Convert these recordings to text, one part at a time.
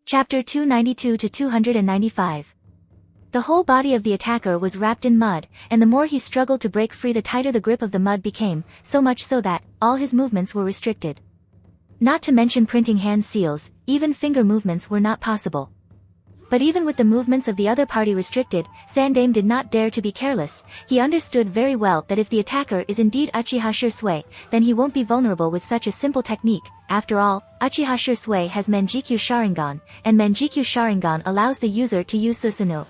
Chapter 292 to 295. The whole body of the attacker was wrapped in mud, and the more he struggled to break free, the tighter the grip of the mud became, so much so that all his movements were restricted. Not to mention printing hand seals, even finger movements were not possible. But even with the movements of the other party restricted, Sandaime did not dare to be careless. He understood very well that if the attacker is indeed Uchiha Shursui, then he won't be vulnerable with such a simple technique. After all, Uchiha Shursui has Menjikyu Sharingan, and Menjikyu Sharingan allows the user to use Susanoo.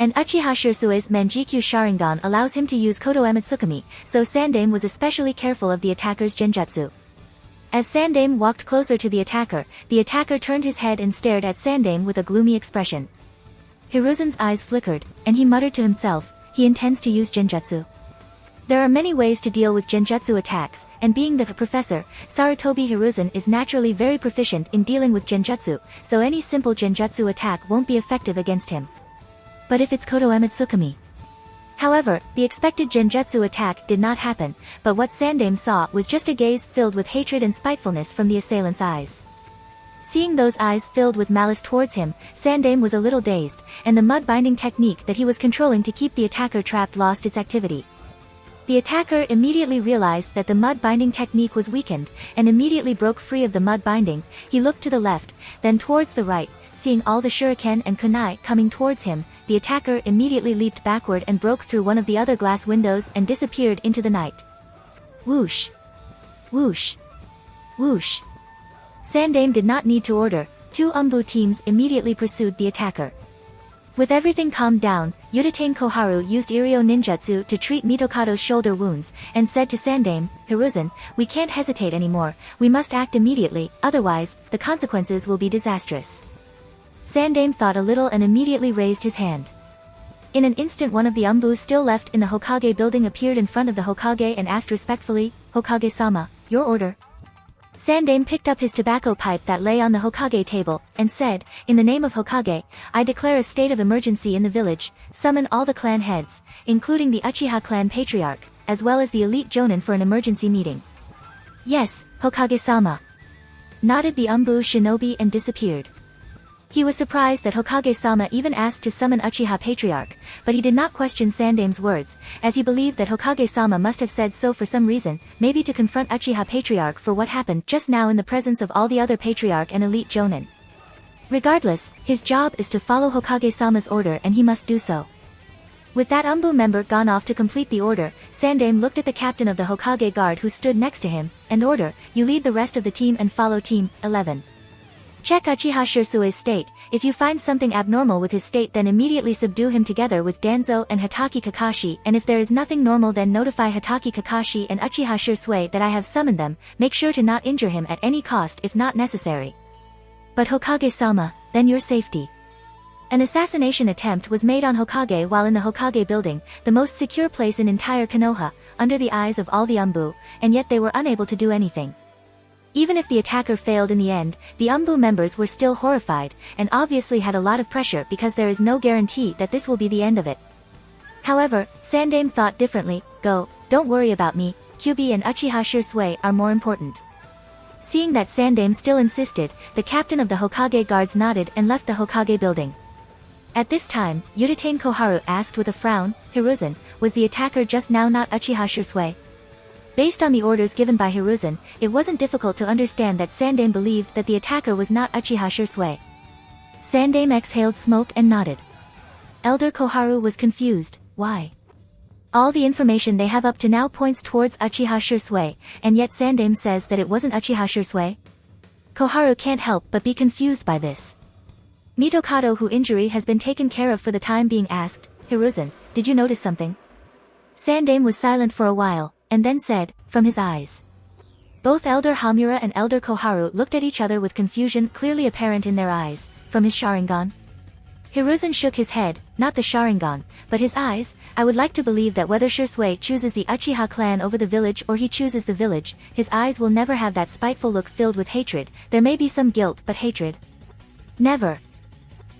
And Uchiha Shursui's Menjikyu Sharingan allows him to use Koto Ematsukami, so Sandaime was especially careful of the attacker's genjutsu. As Sandaime walked closer to the attacker turned his head and stared at Sandaime with a gloomy expression. Hiruzen's eyes flickered, and he muttered to himself, he intends to use genjutsu. There are many ways to deal with genjutsu attacks, and being the professor, Sarutobi Hiruzen is naturally very proficient in dealing with genjutsu, so any simple genjutsu attack won't be effective against him. But if it's Koto Ematsukami? However, the expected genjutsu attack did not happen, but what Sandaime saw was just a gaze filled with hatred and spitefulness from the assailant's eyes. Seeing those eyes filled with malice towards him, Sandaime was a little dazed, and the mud binding technique that he was controlling to keep the attacker trapped lost its activity. The attacker immediately realized that the mud binding technique was weakened, and immediately broke free of the mud binding. He looked to the left, then towards the right. Seeing all the shuriken and kunai coming towards him, the attacker immediately leaped backward and broke through one of the other glass windows and disappeared into the night. Whoosh! Whoosh! Whoosh! Sandaime did not need to order. Two Umbu teams immediately pursued the attacker. With everything calmed down, Udatain Koharu used Iryo ninjutsu to treat Mitokado's shoulder wounds, and said to Sandaime, Hiruzen, we can't hesitate anymore, we must act immediately, otherwise, the consequences will be disastrous. Sandaime thought a little and immediately raised his hand. In an instant one of the Umbus still left in the Hokage building appeared in front of the Hokage and asked respectfully, Hokage-sama, your order? Sandaime picked up his tobacco pipe that lay on the Hokage table, and said, in the name of Hokage, I declare a state of emergency in the village, summon all the clan heads, including the Uchiha clan patriarch, as well as the elite jonin for an emergency meeting. Yes, Hokage-sama. Nodded the Umbu shinobi and disappeared. He was surprised that Hokage-sama even asked to summon Uchiha Patriarch, but he did not question Sandaime's words, as he believed that Hokage-sama must have said so for some reason, maybe to confront Uchiha Patriarch for what happened just now in the presence of all the other Patriarch and elite jonin. Regardless, his job is to follow Hokage-sama's order and he must do so. With that Umbu member gone off to complete the order, Sandaime looked at the captain of the Hokage guard who stood next to him, and order, you lead the rest of the team and follow team 11. Check Uchiha Shursui's state. If you find something abnormal with his state then immediately subdue him together with Danzo and Hatake Kakashi, and if there is nothing normal then notify Hatake Kakashi and Uchiha Shursui that I have summoned them. Make sure to not injure him at any cost if not necessary. But Hokage-sama, then your safety. An assassination attempt was made on Hokage while in the Hokage building, the most secure place in entire Konoha, under the eyes of all the Umbu, and yet they were unable to do anything. Even if the attacker failed in the end, the Umbu members were still horrified, and obviously had a lot of pressure because there is no guarantee that this will be the end of it. However, Sandaime thought differently, go, don't worry about me, Kyubi and Uchiha Shursui are more important. Seeing that Sandaime still insisted, the captain of the Hokage guards nodded and left the Hokage building. At this time, Udatain Koharu asked with a frown, Hiruzen, was the attacker just now not Uchiha Shursui? Based on the orders given by Hiruzen, it wasn't difficult to understand that Sandaime believed that the attacker was not Uchiha Shursui. Sandaime exhaled smoke and nodded. Elder Koharu was confused, why? All the information they have up to now points towards Uchiha Shursui, and yet Sandaime says that it wasn't Uchiha Shursui? Koharu can't help but be confused by this. Mitokado whose injury has been taken care of for the time being asked, Hiruzen, did you notice something? Sandaime was silent for a while, and then said, from his eyes. Both Elder Hamura and Elder Koharu looked at each other with confusion clearly apparent in their eyes. From his Sharingan? Hiruzen shook his head, not the Sharingan, but his eyes. I would like to believe that whether Shursui chooses the Uchiha clan over the village or he chooses the village, his eyes will never have that spiteful look filled with hatred. There may be some guilt but hatred? Never.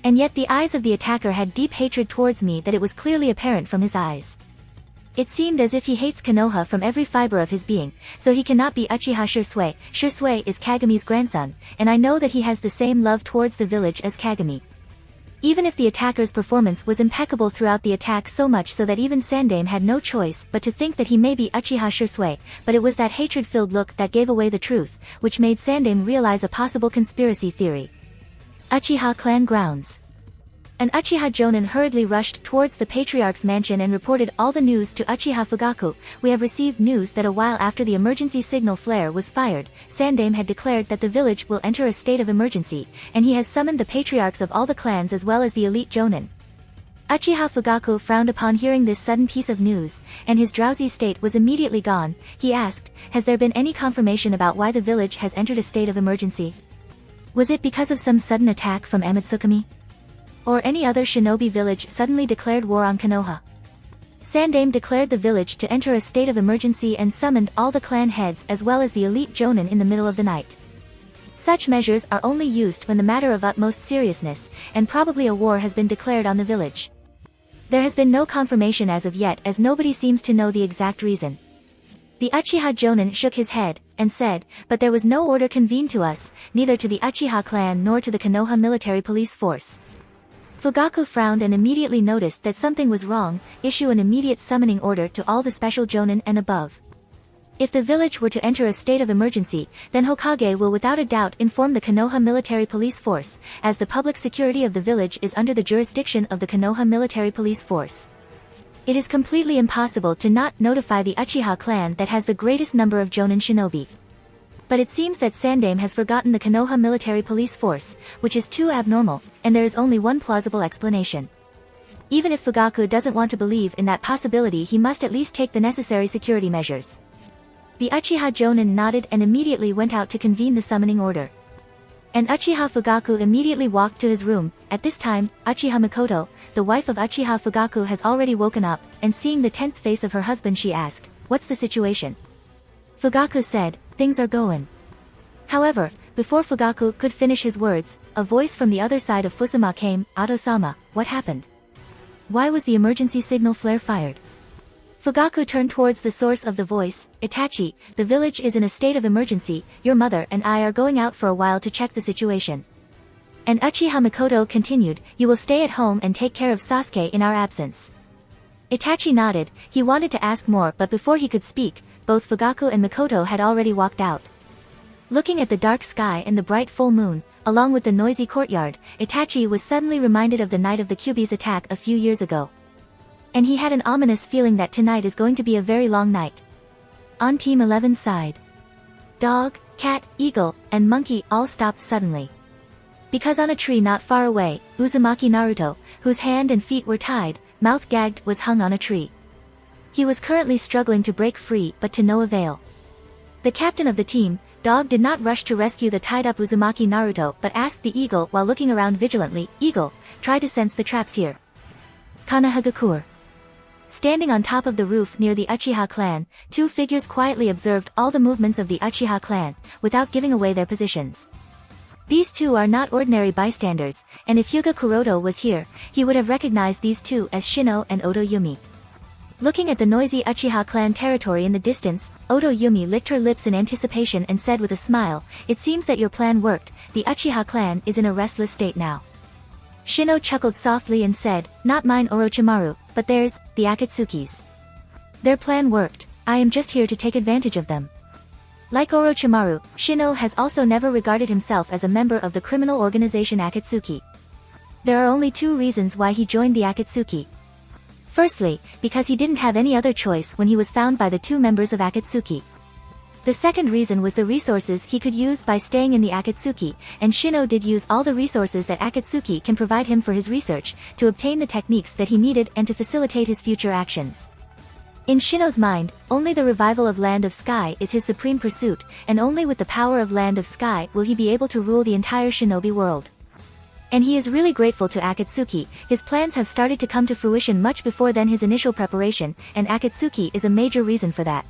And yet the eyes of the attacker had deep hatred towards me that it was clearly apparent from his eyes. It seemed as if he hates Konoha from every fiber of his being, so he cannot be Uchiha Shisui. Shisui is Kagami's grandson, and I know that he has the same love towards the village as Kagami. Even if the attacker's performance was impeccable throughout the attack, so much so that even Sandaime had no choice but to think that he may be Uchiha Shisui, but it was that hatred-filled look that gave away the truth, which made Sandaime realize a possible conspiracy theory. Uchiha clan grounds. An Uchiha Jonin hurriedly rushed towards the Patriarch's mansion and reported all the news to Uchiha Fugaku. We have received news that a while after the emergency signal flare was fired, Sandaime had declared that the village will enter a state of emergency, and he has summoned the patriarchs of all the clans as well as the elite Jonin. Uchiha Fugaku frowned upon hearing this sudden piece of news, and his drowsy state was immediately gone. He asked, has there been any confirmation about why the village has entered a state of emergency? Was it because of some sudden attack from Amatsukami? Or any other shinobi village suddenly declared war on Konoha? Sandaime declared the village to enter a state of emergency and summoned all the clan heads as well as the elite Jonin in the middle of the night. Such measures are only used when the matter of utmost seriousness, and probably a war has been declared on the village. There has been no confirmation as of yet, as nobody seems to know the exact reason. The Uchiha Jonin shook his head, and said, but there was no order convened to us, neither to the Uchiha clan nor to the Konoha military police force. Fugaku frowned and immediately noticed that something was wrong. Issue an immediate summoning order to all the special Jonin and above. If the village were to enter a state of emergency, then Hokage will without a doubt inform the Konoha military police force, as the public security of the village is under the jurisdiction of the Konoha military police force. It is completely impossible to not notify the Uchiha clan that has the greatest number of Jonin shinobi. But it seems that Sandaime has forgotten the Konoha military police force, which is too abnormal, and there is only one plausible explanation. Even if Fugaku doesn't want to believe in that possibility, he must at least take the necessary security measures. The Uchiha Jonin nodded and immediately went out to convene the summoning order. And Uchiha Fugaku immediately walked to his room. At this time, Uchiha Mikoto, the wife of Uchiha Fugaku, has already woken up, and seeing the tense face of her husband, she asked, "What's the situation?" Fugaku said, "Things are going." However, before Fugaku could finish his words, a voice from the other side of Fusuma came. "Ado-sama, what happened? Why was the emergency signal flare fired?" Fugaku turned towards the source of the voice. "Itachi, the village is in a state of emergency. Your mother and I are going out for a while to check the situation." And Uchiha Mikoto continued, "You will stay at home and take care of Sasuke in our absence." Itachi nodded. He wanted to ask more, but before he could speak, both Fugaku and Mikoto had already walked out. Looking at the dark sky and the bright full moon, along with the noisy courtyard, Itachi was suddenly reminded of the night of the Kyuubi's attack a few years ago. And he had an ominous feeling that tonight is going to be a very long night. On Team 11's side, dog, cat, eagle, and monkey all stopped suddenly. Because on a tree not far away, Uzumaki Naruto, whose hand and feet were tied, mouth gagged, was hung on a tree. He was currently struggling to break free, but to no avail. The captain of the team, Dog, did not rush to rescue the tied-up Uzumaki Naruto, but asked the eagle while looking around vigilantly, "Eagle, try to sense the traps here." Kana Hagakure. Standing on top of the roof near the Uchiha clan, two figures quietly observed all the movements of the Uchiha clan, without giving away their positions. These two are not ordinary bystanders, and if Hyuga Kuroto was here, he would have recognized these two as Shino and Oto Yumi. Looking at the noisy Uchiha clan territory in the distance, Oto Yumi licked her lips in anticipation and said with a smile, "It seems that your plan worked. The Uchiha clan is in a restless state now." Shino chuckled softly and said, "Not mine, Orochimaru, but theirs, the Akatsukis. Their plan worked. I am just here to take advantage of them." Like Orochimaru, Shino has also never regarded himself as a member of the criminal organization Akatsuki. There are only two reasons why he joined the Akatsuki. Firstly, because he didn't have any other choice when he was found by the two members of Akatsuki. The second reason was the resources he could use by staying in the Akatsuki, and Shino did use all the resources that Akatsuki can provide him for his research, to obtain the techniques that he needed and to facilitate his future actions. In Shino's mind, only the revival of Land of Sky is his supreme pursuit, and only with the power of Land of Sky will he be able to rule the entire shinobi world. And he is really grateful to Akatsuki. His plans have started to come to fruition much before than his initial preparation, and Akatsuki is a major reason for that.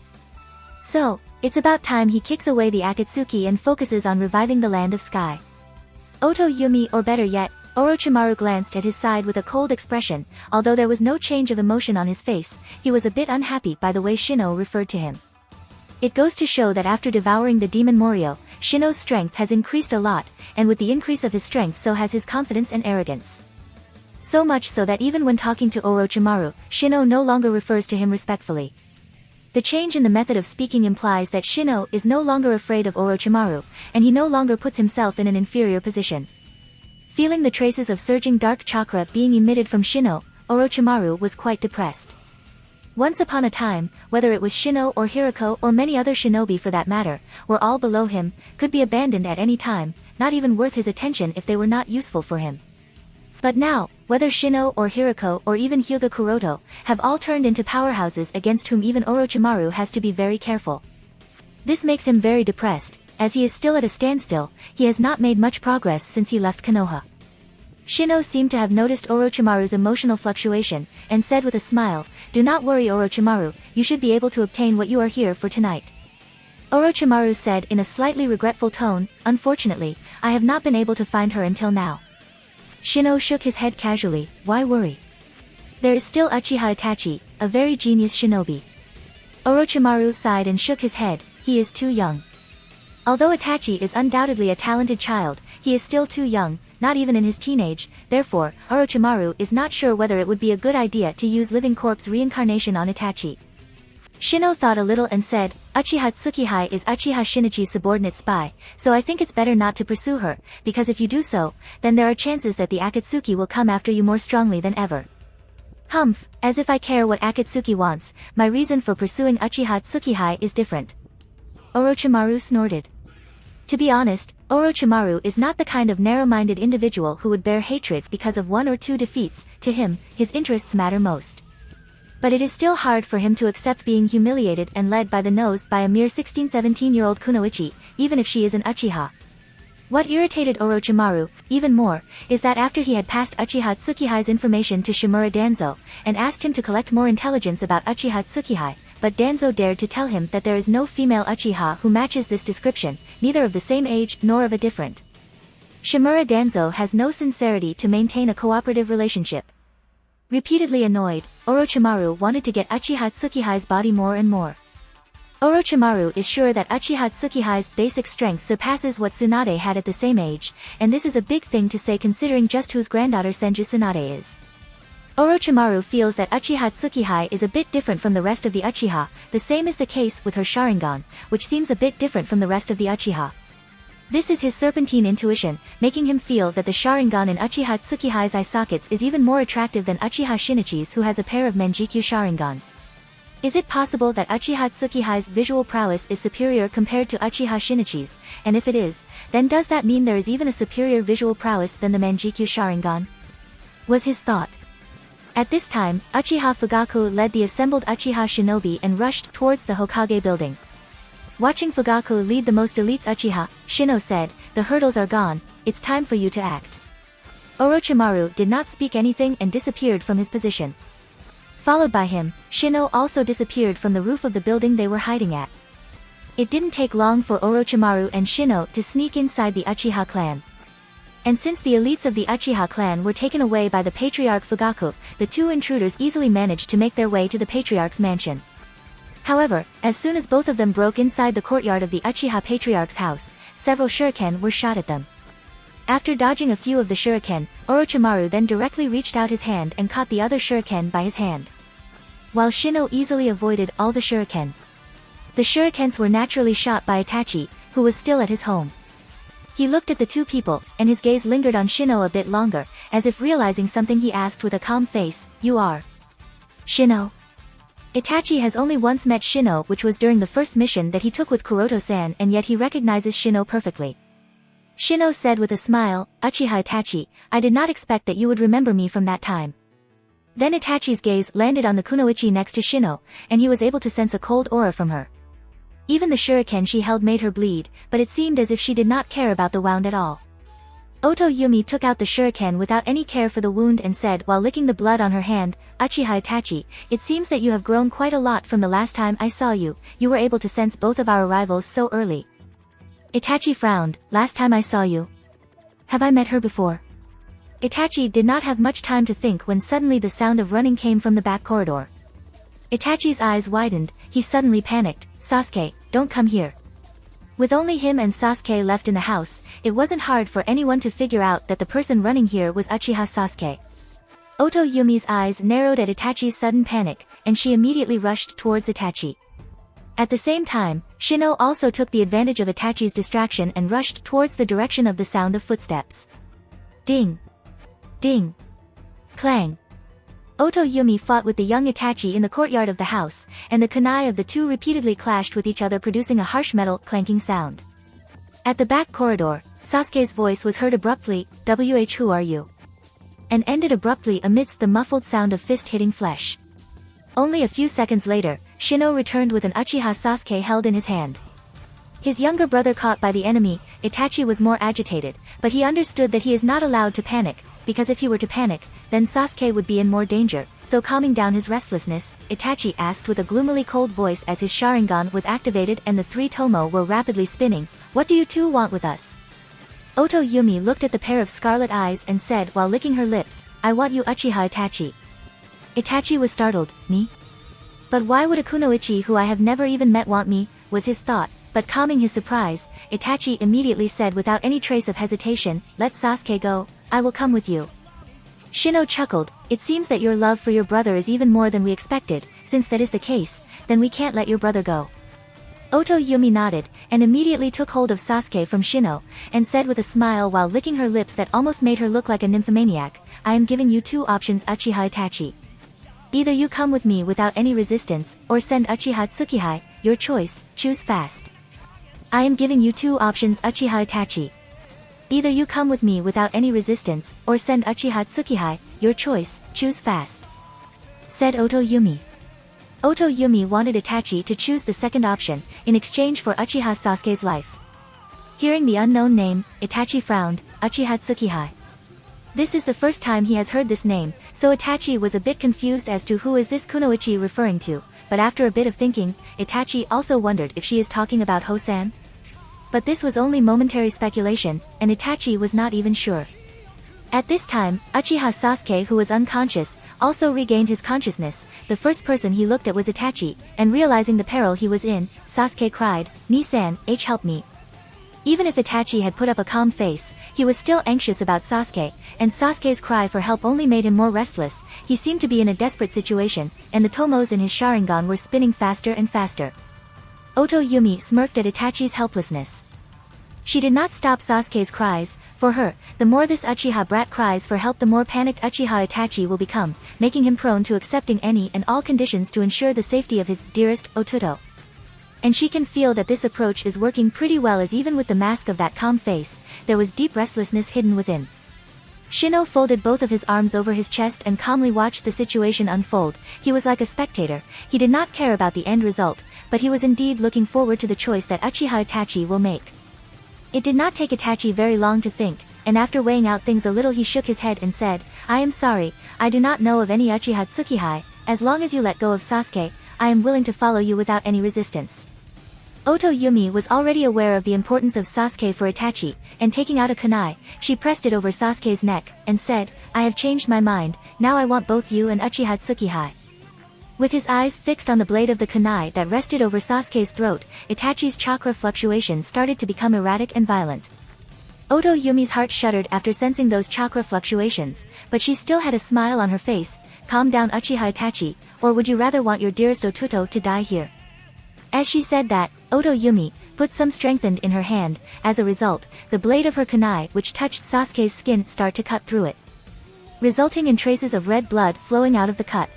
So, it's about time he kicks away the Akatsuki and focuses on reviving the Land of Sky. Oto Yumi, or better yet, Orochimaru glanced at his side with a cold expression. Although there was no change of emotion on his face, he was a bit unhappy by the way Shino referred to him. It goes to show that after devouring the demon Morio, Shino's strength has increased a lot, and with the increase of his strength so has his confidence and arrogance. So much so that even when talking to Orochimaru, Shino no longer refers to him respectfully. The change in the method of speaking implies that Shino is no longer afraid of Orochimaru, and he no longer puts himself in an inferior position. Feeling the traces of surging dark chakra being emitted from Shino, Orochimaru was quite depressed. Once upon a time, whether it was Shino or Hirako or many other shinobi for that matter, were all below him, could be abandoned at any time, not even worth his attention if they were not useful for him. But now, whether Shino or Hirako or even Hyuga Kuroto, have all turned into powerhouses against whom even Orochimaru has to be very careful. This makes him very depressed. As he is still at a standstill, he has not made much progress since he left Konoha. Shino seemed to have noticed Orochimaru's emotional fluctuation, and said with a smile, "Do not worry Orochimaru, you should be able to obtain what you are here for tonight." Orochimaru said in a slightly regretful tone, "Unfortunately, I have not been able to find her until now." Shino shook his head casually, "Why worry? There is still Uchiha Itachi, a very genius shinobi." Orochimaru sighed and shook his head, "He is too young." Although Itachi is undoubtedly a talented child, he is still too young, not even in his teenage. Therefore, Orochimaru is not sure whether it would be a good idea to use living corpse reincarnation on Itachi. Shino thought a little and said, "Uchiha Tsukihai is Uchiha Shinichi's subordinate spy, so I think it's better not to pursue her, because if you do so, then there are chances that the Akatsuki will come after you more strongly than ever." "Humph, as if I care what Akatsuki wants, my reason for pursuing Uchiha Tsukihai is different." Orochimaru snorted. To be honest, Orochimaru is not the kind of narrow-minded individual who would bear hatred because of one or two defeats. To him, his interests matter most. But it is still hard for him to accept being humiliated and led by the nose by a mere 16-17-year-old kunoichi, even if she is an Uchiha. What irritated Orochimaru, even more, is that after he had passed Uchiha Tsukihai's information to Shimura Danzo, and asked him to collect more intelligence about Uchiha Tsukihai, but Danzo dared to tell him that there is no female Uchiha who matches this description, neither of the same age nor of a different. Shimura Danzo has no sincerity to maintain a cooperative relationship. Repeatedly annoyed, Orochimaru wanted to get Uchiha Tsukihai's body more and more. Orochimaru is sure that Uchiha Tsukihai's basic strength surpasses what Tsunade had at the same age, and this is a big thing to say considering just whose granddaughter Senju Tsunade is. Orochimaru feels that Uchiha Tsukihai is a bit different from the rest of the Uchiha. The same is the case with her Sharingan, which seems a bit different from the rest of the Uchiha. This is his serpentine intuition, making him feel that the Sharingan in Uchiha Tsukihai's eye sockets is even more attractive than Uchiha Shinichi's, who has a pair of Manjikyu Sharingan. Is it possible that Uchiha Tsukihai's visual prowess is superior compared to Uchiha Shinichi's, and if it is, then does that mean there is even a superior visual prowess than the Manjikyu Sharingan? Was his thought. At this time, Uchiha Fugaku led the assembled Uchiha shinobi and rushed towards the Hokage building. Watching Fugaku lead the most elites Uchiha, Shino said, "The hurdles are gone, it's time for you to act." Orochimaru did not speak anything and disappeared from his position. Followed by him, Shino also disappeared from the roof of the building they were hiding at. It didn't take long for Orochimaru and Shino to sneak inside the Uchiha clan. And since the elites of the Uchiha clan were taken away by the Patriarch Fugaku, the two intruders easily managed to make their way to the Patriarch's mansion. However, as soon as both of them broke inside the courtyard of the Uchiha Patriarch's house, several shuriken were shot at them. After dodging a few of the shuriken, Orochimaru then directly reached out his hand and caught the other shuriken by his hand. While Shino easily avoided all the shuriken. The shurikens were naturally shot by Itachi, who was still at his home. He looked at the two people, and his gaze lingered on Shino a bit longer, as if realizing something he asked with a calm face, "You are Shino?" Itachi has only once met Shino, which was during the first mission that he took with Kuroto-san, and yet he recognizes Shino perfectly. Shino said with a smile, "Uchiha Itachi, I did not expect that you would remember me from that time." Then Itachi's gaze landed on the kunoichi next to Shino, and he was able to sense a cold aura from her. Even the shuriken she held made her bleed, but it seemed as if she did not care about the wound at all. Oto Yumi took out the shuriken without any care for the wound and said while licking the blood on her hand, "Uchiha Itachi, it seems that you have grown quite a lot from the last time I saw you. You were able to sense both of our arrivals so early." Itachi frowned. "Last time I saw you? Have I met her before?" Itachi did not have much time to think when suddenly the sound of running came from the back corridor. Itachi's eyes widened, he suddenly panicked, "Sasuke, don't come here." With only him and Sasuke left in the house, it wasn't hard for anyone to figure out that the person running here was Uchiha Sasuke. Oto Yumi's eyes narrowed at Itachi's sudden panic, and she immediately rushed towards Itachi. At the same time, Shino also took the advantage of Itachi's distraction and rushed towards the direction of the sound of footsteps. Ding! Ding! Clang! Oto Yumi fought with the young Itachi in the courtyard of the house, and the kunai of the two repeatedly clashed with each other, producing a harsh metal clanking sound. At the back corridor, Sasuke's voice was heard abruptly, "WH, who are you?" and ended abruptly amidst the muffled sound of fist hitting flesh. Only a few seconds later, Shino returned with an Uchiha Sasuke held in his hand. His younger brother caught by the enemy, Itachi was more agitated, but he understood that he is not allowed to panic, because if he were to panic, then Sasuke would be in more danger, so calming down his restlessness, Itachi asked with a gloomily cold voice as his Sharingan was activated and the three Tomo were rapidly spinning, "What do you two want with us?" Oto Yumi looked at the pair of scarlet eyes and said while licking her lips, "I want you Uchiha Itachi." Itachi was startled, "Me? But why would a kunoichi who I have never even met want me?" was his thought, but calming his surprise, Itachi immediately said without any trace of hesitation, "Let Sasuke go, I will come with you." Shino chuckled, "It seems that your love for your brother is even more than we expected. Since that is the case, then we can't let your brother go." Oto Yumi nodded, and immediately took hold of Sasuke from Shino, and said with a smile while licking her lips that almost made her look like a nymphomaniac, "I am giving you two options Uchiha Itachi. Either you come with me without any resistance, or send Uchiha Tsukihai, your choice, choose fast." "I am giving you two options Uchiha Itachi. Either you come with me without any resistance, or send Uchiha Tsukihai, your choice, choose fast," said Oto Yumi. Oto Yumi wanted Itachi to choose the second option, in exchange for Uchiha Sasuke's life. Hearing the unknown name, Itachi frowned, "Uchiha Tsukihai." This is the first time he has heard this name, so Itachi was a bit confused as to who is this kunoichi referring to, but after a bit of thinking, Itachi also wondered if she is talking about Hosan. But this was only momentary speculation, and Itachi was not even sure. At this time, Uchiha Sasuke, who was unconscious, also regained his consciousness. The first person he looked at was Itachi, and realizing the peril he was in, Sasuke cried, "Ni-san, help me." Even if Itachi had put up a calm face, he was still anxious about Sasuke, and Sasuke's cry for help only made him more restless. He seemed to be in a desperate situation, and the Tomos in his Sharingan were spinning faster and faster. Oto Yumi smirked at Itachi's helplessness. She did not stop Sasuke's cries. For her, the more this Uchiha brat cries for help, the more panicked Uchiha Itachi will become, making him prone to accepting any and all conditions to ensure the safety of his dearest Otuto. And she can feel that this approach is working pretty well, as even with the mask of that calm face, there was deep restlessness hidden within. Shino folded both of his arms over his chest and calmly watched the situation unfold. He was like a spectator. He did not care about the end result, but he was indeed looking forward to the choice that Uchiha Itachi will make. It did not take Itachi very long to think, and after weighing out things a little, he shook his head and said, "I am sorry, I do not know of any Uchiha Tsukihai. As long as you let go of Sasuke, I am willing to follow you without any resistance." Oto Yumi was already aware of the importance of Sasuke for Itachi, and taking out a kunai, she pressed it over Sasuke's neck, and said, "I have changed my mind, now I want both you and Uchiha Tsukihai." With his eyes fixed on the blade of the kunai that rested over Sasuke's throat, Itachi's chakra fluctuations started to become erratic and violent. Oto Yumi's heart shuddered after sensing those chakra fluctuations, but she still had a smile on her face. "Calm down Uchiha Itachi, or would you rather want your dearest Otuto to die here?" As she said that, Oto Yumi put some strengthened in her hand. As a result, the blade of her kunai which touched Sasuke's skin started to cut through it, resulting in traces of red blood flowing out of the cut.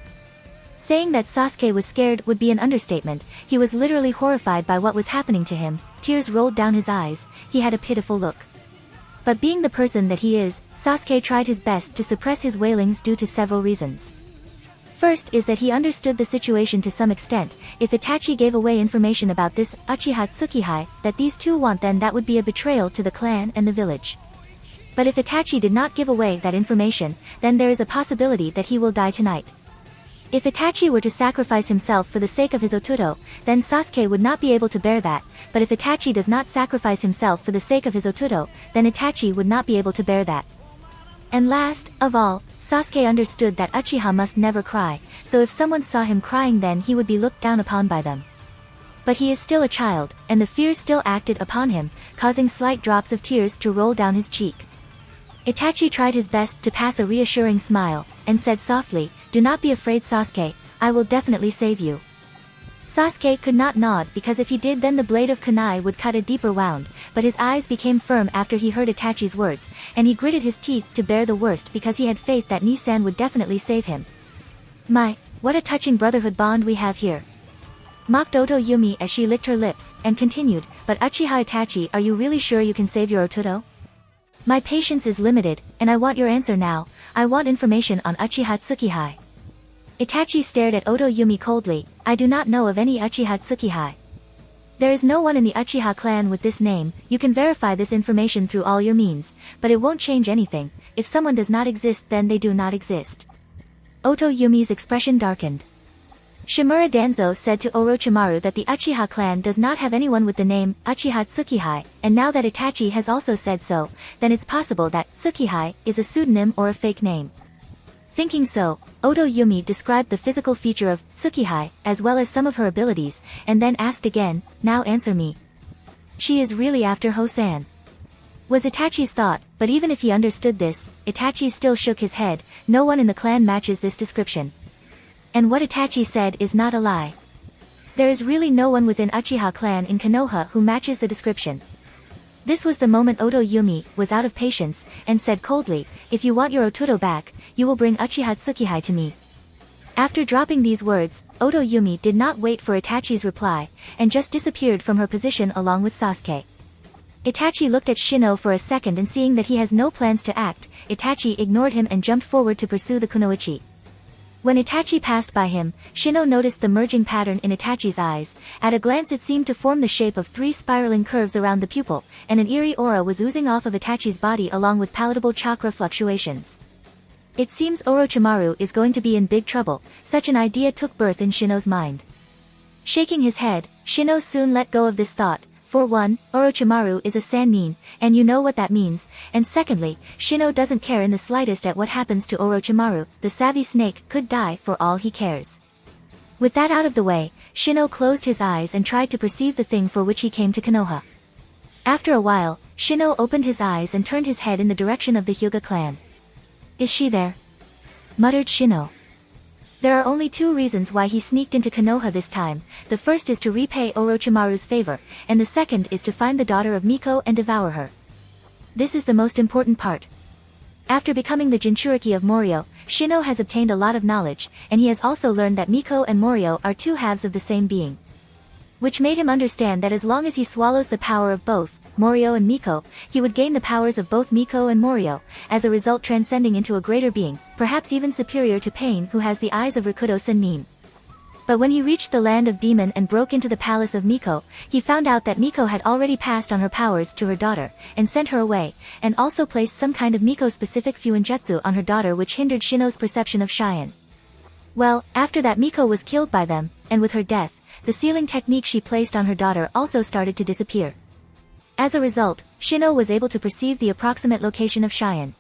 Saying that Sasuke was scared would be an understatement. He was literally horrified by what was happening to him. Tears rolled down his eyes. He had a pitiful look. But being the person that he is, Sasuke tried his best to suppress his wailings due to several reasons. First is that he understood the situation to some extent. If Itachi gave away information about this Uchiha Tsukihai that these two want, then that would be a betrayal to the clan and the village. But if Itachi did not give away that information, then there is a possibility that he will die tonight. If Itachi were to sacrifice himself for the sake of his Otuto, then Sasuke would not be able to bear that, but if Itachi does not sacrifice himself for the sake of his Otuto, then Itachi would not be able to bear that. And last of all, Sasuke understood that Uchiha must never cry, so if someone saw him crying then he would be looked down upon by them. But he is still a child, and the fear still acted upon him, causing slight drops of tears to roll down his cheek. Itachi tried his best to pass a reassuring smile, and said softly, "Do not be afraid, Sasuke, I will definitely save you." Sasuke could not nod because if he did then the blade of kunai would cut a deeper wound, but his eyes became firm after he heard Itachi's words, and he gritted his teeth to bear the worst because he had faith that Nisan would definitely save him. "My, what a touching brotherhood bond we have here," mocked Oto Yumi as she licked her lips, and continued, "But Uchiha Itachi, are you really sure you can save your Ototo? My patience is limited, and I want your answer now. I want information on Uchiha Tsukihai." Itachi stared at Oto Yumi coldly. "I do not know of any Uchiha Tsukihai. There is no one in the Uchiha clan with this name. You can verify this information through all your means, but it won't change anything. If someone does not exist then they do not exist." Oto Yumi's expression darkened. Shimura Danzo said to Orochimaru that the Uchiha clan does not have anyone with the name Uchiha Tsukihai, and now that Itachi has also said so, then it's possible that Tsukihai is a pseudonym or a fake name. Thinking so, Oto Yumi described the physical feature of Tsukihai, as well as some of her abilities, and then asked again, "Now answer me. She is really after Hosan?" Was Itachi's thought, but even if he understood this, Itachi still shook his head. No one in the clan matches this description. And what Itachi said is not a lie. There is really no one within Uchiha clan in Konoha who matches the description. This was the moment Oto Yumi was out of patience, and said coldly, "If you want your Ototo back, you will bring Uchiha Tsukihai to me." After dropping these words, Oto Yumi did not wait for Itachi's reply, and just disappeared from her position along with Sasuke. Itachi looked at Shino for a second and seeing that he has no plans to act, Itachi ignored him and jumped forward to pursue the kunoichi. When Itachi passed by him, Shino noticed the merging pattern in Itachi's eyes. At a glance it seemed to form the shape of 3 spiraling curves around the pupil, and an eerie aura was oozing off of Itachi's body along with palatable chakra fluctuations. It seems Orochimaru is going to be in big trouble. Such an idea took birth in Shino's mind. Shaking his head, Shino soon let go of this thought. For one, Orochimaru is a Sannin, and you know what that means, and secondly, Shino doesn't care in the slightest at what happens to Orochimaru. The savvy snake could die for all he cares. With that out of the way, Shino closed his eyes and tried to perceive the thing for which he came to Konoha. After a while, Shino opened his eyes and turned his head in the direction of the Hyuga clan. "Is she there?" muttered Shino. There are only 2 reasons why he sneaked into Konoha this time. The first is to repay Orochimaru's favor, and the second is to find the daughter of Miko and devour her. This is the most important part. After becoming the Jinchuriki of Morio, Shino has obtained a lot of knowledge, and he has also learned that Miko and Morio are 2 halves of the same being. Which made him understand that as long as he swallows the power of both, Morio and Miko, he would gain the powers of both Miko and Morio, as a result transcending into a greater being, perhaps even superior to Pain who has the eyes of Rikudo Sennin. But when he reached the land of Demon and broke into the palace of Miko, he found out that Miko had already passed on her powers to her daughter, and sent her away, and also placed some kind of Miko-specific Fuinjutsu on her daughter which hindered Shino's perception of Cheyenne. Well, after that Miko was killed by them, and with her death, the sealing technique she placed on her daughter also started to disappear. As a result, Shino was able to perceive the approximate location of Cheyenne.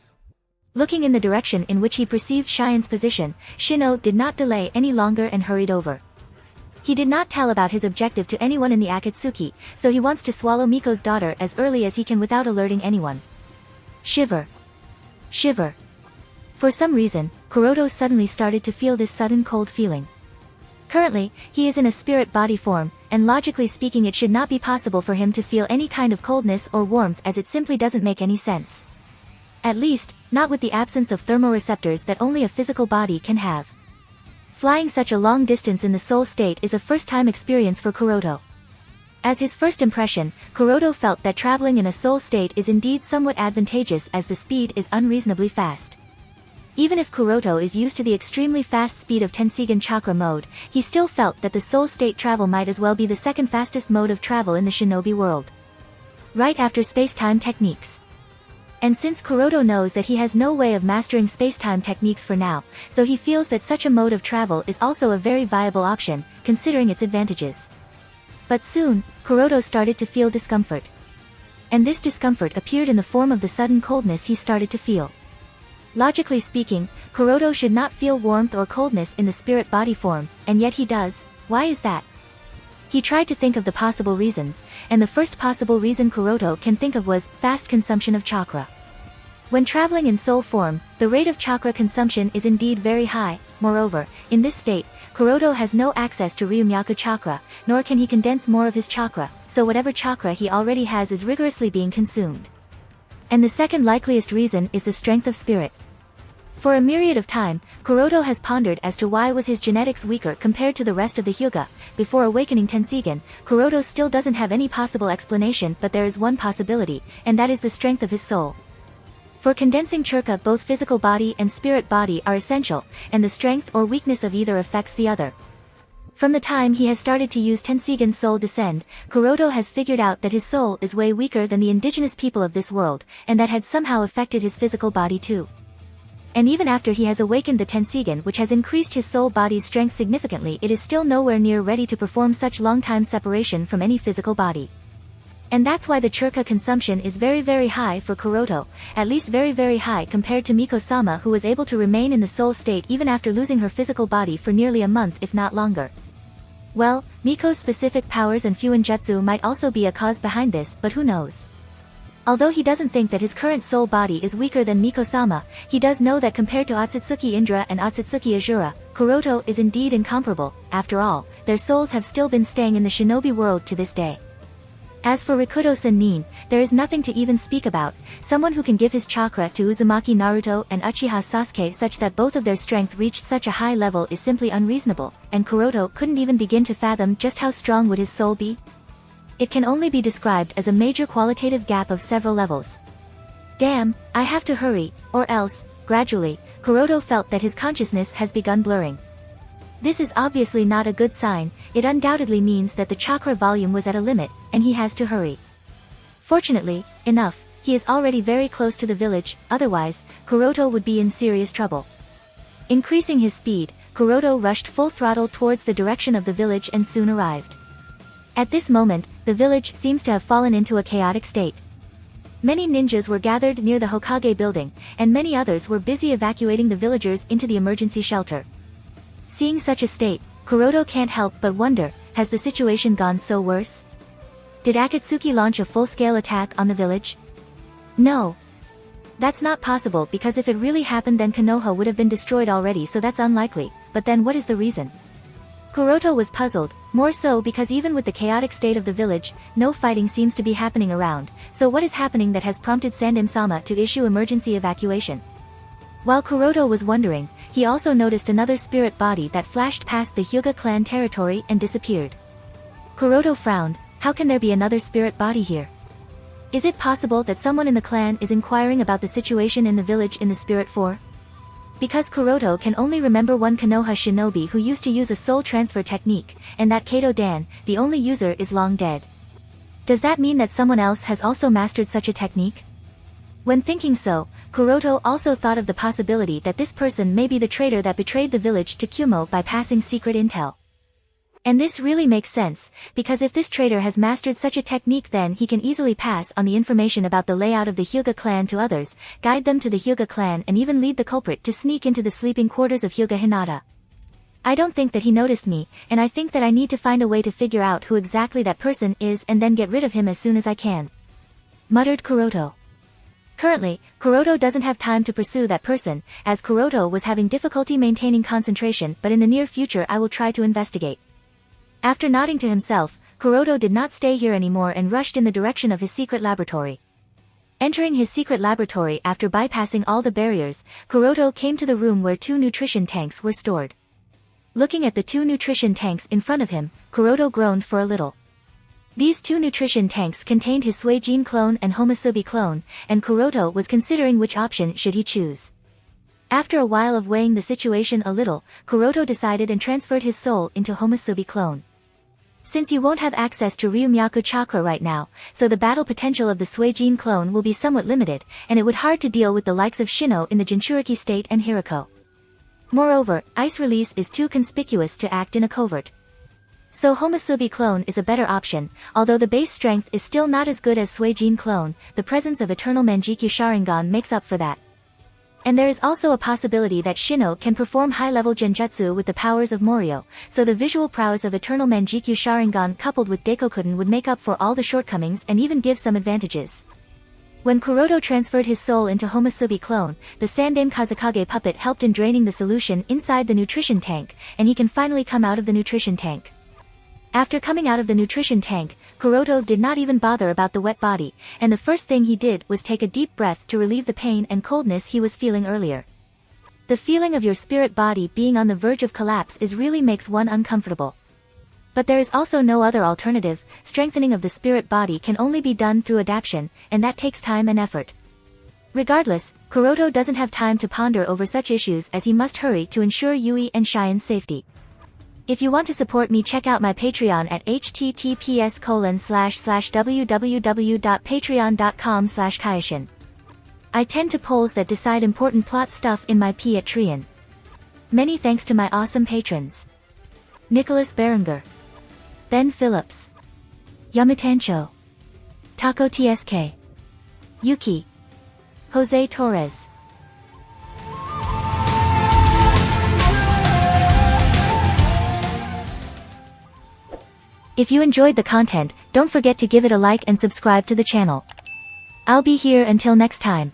Looking in the direction in which he perceived Cheyenne's position, Shino did not delay any longer and hurried over. He did not tell about his objective to anyone in the Akatsuki, so he wants to swallow Miko's daughter as early as he can without alerting anyone. Shiver. Shiver. For some reason, Kuroto suddenly started to feel this sudden cold feeling. Currently, he is in a spirit body form, and logically speaking it should not be possible for him to feel any kind of coldness or warmth as it simply doesn't make any sense. At least, not with the absence of thermoreceptors that only a physical body can have. Flying such a long distance in the soul state is a first-time experience for Kuroto. As his first impression, Kuroto felt that traveling in a soul state is indeed somewhat advantageous as the speed is unreasonably fast. Even if Kuroto is used to the extremely fast speed of Tenseigan chakra mode, he still felt that the soul state travel might as well be the second fastest mode of travel in the shinobi world. Right after space-time techniques. And since Kuroto knows that he has no way of mastering space-time techniques for now, so he feels that such a mode of travel is also a very viable option, considering its advantages. But soon, Kuroto started to feel discomfort. And this discomfort appeared in the form of the sudden coldness he started to feel. Logically speaking, Kuroto should not feel warmth or coldness in the spirit body form, and yet he does. Why is that? He tried to think of the possible reasons, and the first possible reason Kuroto can think of was fast consumption of chakra. When traveling in soul form, the rate of chakra consumption is indeed very high. Moreover, in this state, Kuroto has no access to Ryumyaku chakra, nor can he condense more of his chakra, so whatever chakra he already has is rigorously being consumed. And the second likeliest reason is the strength of spirit. For a myriad of time, Kuroto has pondered as to why was his genetics weaker compared to the rest of the Hyuga. Before awakening Tenseigan, Kuroto still doesn't have any possible explanation, but there is one possibility, and that is the strength of his soul. For condensing chakra, both physical body and spirit body are essential, and the strength or weakness of either affects the other. From the time he has started to use Tenseigan's soul descend, Kuroto has figured out that his soul is way weaker than the indigenous people of this world, and that had somehow affected his physical body too. And even after he has awakened the Tenseigan, which has increased his soul body's strength significantly, it is still nowhere near ready to perform such long-time separation from any physical body. And that's why the chakra consumption is very high for Kuroto, at least very high compared to Miko-sama, who was able to remain in the soul state even after losing her physical body for nearly a month if not longer. Well, Miko's specific powers and Fuinjutsu might also be a cause behind this, but who knows? Although he doesn't think that his current soul body is weaker than Miko-sama, he does know that compared to Otsutsuki Indra and Otsutsuki Azura, Kuroto is indeed incomparable. After all, their souls have still been staying in the shinobi world to this day. As for Rikudo Sennin, there is nothing to even speak about. Someone who can give his chakra to Uzumaki Naruto and Uchiha Sasuke such that both of their strength reached such a high level is simply unreasonable, and Kuroto couldn't even begin to fathom just how strong would his soul be. It can only be described as a major qualitative gap of several levels. Damn, I have to hurry, or else. Gradually, Kuroto felt that his consciousness has begun blurring. This is obviously not a good sign. It undoubtedly means that the chakra volume was at a limit, and he has to hurry. Fortunately enough, he is already very close to the village, otherwise, Kuroto would be in serious trouble. Increasing his speed, Kuroto rushed full throttle towards the direction of the village and soon arrived. At this moment, the village seems to have fallen into a chaotic state. Many ninjas were gathered near the Hokage building, and many others were busy evacuating the villagers into the emergency shelter. Seeing such a state, Kuroto can't help but wonder, has the situation gone so worse? Did Akatsuki launch a full-scale attack on the village? No. That's not possible, because if it really happened then Konoha would have been destroyed already, so that's unlikely. But then what is the reason? Kuroto was puzzled, more so because even with the chaotic state of the village, no fighting seems to be happening around. So what is happening that has prompted Sandim-sama to issue emergency evacuation? While Kuroto was wondering, he also noticed another spirit body that flashed past the Hyuga clan territory and disappeared. Kuroto frowned. How can there be another spirit body here? Is it possible that someone in the clan is inquiring about the situation in the village in the spirit form? Because Kuroto can only remember one Konoha shinobi who used to use a soul transfer technique, and that Kato Dan, the only user, is long dead. Does that mean that someone else has also mastered such a technique? When thinking so, Kuroto also thought of the possibility that this person may be the traitor that betrayed the village to Kumo by passing secret intel. And this really makes sense, because if this traitor has mastered such a technique, then he can easily pass on the information about the layout of the Hyuga clan to others, guide them to the Hyuga clan, and even lead the culprit to sneak into the sleeping quarters of Hyuga Hinata. I don't think that he noticed me, and I think that I need to find a way to figure out who exactly that person is and then get rid of him as soon as I can. Muttered Kuroto. Currently, Kuroto doesn't have time to pursue that person, as Kuroto was having difficulty maintaining concentration, but in the near future I will try to investigate. After nodding to himself, Kuroto did not stay here anymore and rushed in the direction of his secret laboratory. Entering his secret laboratory after bypassing all the barriers, Kuroto came to the room where 2 nutrition tanks were stored. Looking at the 2 nutrition tanks in front of him, Kuroto groaned for a little. These 2 nutrition tanks contained his Suijin clone and Homusubi clone, and Kuroto was considering which option should he choose. After a while of weighing the situation a little, Kuroto decided and transferred his soul into Homusubi clone. Since you won't have access to Ryumyaku chakra right now, so the battle potential of the Suijin clone will be somewhat limited, and it would hard to deal with the likes of Shino in the Jinchuriki state and Hiriko. Moreover, ice release is too conspicuous to act in a covert. So Homusubi clone is a better option, although the base strength is still not as good as Suijin clone. The presence of Eternal Manjikyu Sharingan makes up for that. And there is also a possibility that Shino can perform high-level genjutsu with the powers of Morio, so the visual prowess of Eternal Manjikyu Sharingan coupled with Dekokuden would make up for all the shortcomings and even give some advantages. When Kuroto transferred his soul into Homasubi clone, the Sandame Kazekage puppet helped in draining the solution inside the nutrition tank, and he can finally come out of the nutrition tank. After coming out of the nutrition tank, Kuroto did not even bother about the wet body, and the first thing he did was take a deep breath to relieve the pain and coldness he was feeling earlier. The feeling of your spirit body being on the verge of collapse really makes one uncomfortable. But there is also no other alternative. Strengthening of the spirit body can only be done through adaptation, and that takes time and effort. Regardless, Kuroto doesn't have time to ponder over such issues as he must hurry to ensure Yui and Cheyenne safety. If you want to support me, check out my Patreon at https://www.patreon.com/Kaioshin. I tend to polls that decide important plot stuff in my P at Trian. Many thanks to my awesome patrons. Nicholas Berenger, Ben Phillips, Yamatancho, Taco TSK, Yuki, Jose Torres. If you enjoyed the content, don't forget to give it a like and subscribe to the channel. I'll be here until next time.